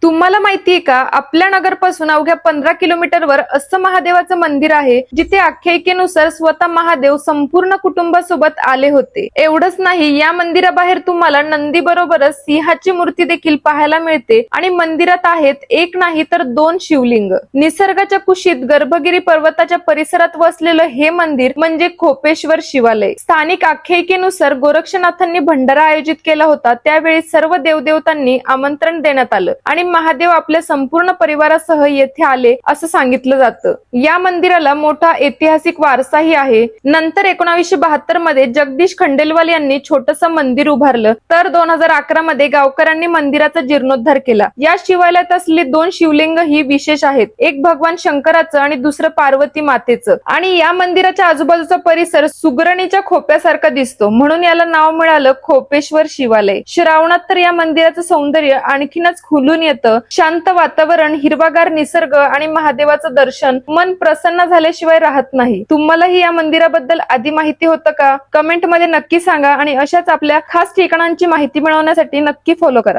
तुम्हाला माहितीये का, आपल्या नगरपासून अवघ्या 15 किलोमीटरवर असं महादेवाचं मंदिर आहे जिथे आख्यायिकेनुसार स्वतः महादेव संपूर्ण कुटुंबासोबत आले होते। एवढंच नाही, या मंदिराबाहेर तुम्हाला नंदी बरोबरच सिंहाची मूर्ती देखील पाहायला मिळते आणि मंदिरात आहेत एक नाही तर 2 शिवलिंग। निसर्गाच्या कुशीत गर्भगिरी पर्वताच्या परिसरात वसलेलं हे मंदिर म्हणजे खोपेश्वर शिवालय। स्थानिक आख्यायिकेनुसार गोरक्षनाथांनी भंडारा आयोजित केला होता, त्यावेळी सर्व देवदेवतांनी आमंत्रण देण्यात आलं आणि महादेव आपल्या संपूर्ण परिवारासह येथे आले असं सांगितलं जातं। या मंदिराला मोठा ऐतिहासिक वारसाही आहे। नंतर 1972 मध्ये जगदीश खंडेलवाल यांनी छोटंसं मंदिर उभारलं, तर 2011 मध्ये गावकऱ्यांनी मंदिराचा जीर्णोद्धार केला। या शिवालयात असलेली 2 शिवलिंग ही विशेष आहेत, एक भगवान शंकराचं आणि दुसरं पार्वती मातेचं। आणि या मंदिराच्या आजूबाजूचा परिसर सुगरणीच्या खोप्यासारखा दिसतो, म्हणून याला नाव मिळालं खोपेश्वर शिवालय। श्रावणात तर या मंदिराचं सौंदर्य आणखीनच खुलून येतं। शांत वातावरण, हिरवागार निसर्ग आणि महादेवाचं दर्शन मन प्रसन्न झाल्याशिवाय राहत नाही। तुम्हालाही या मंदिराबद्दल आधी माहिती होतं का? कमेंट मध्ये नक्की सांगा आणि अशाच आपल्या खास ठिकाणांची माहिती मिळवण्यासाठी नक्की फॉलो करा।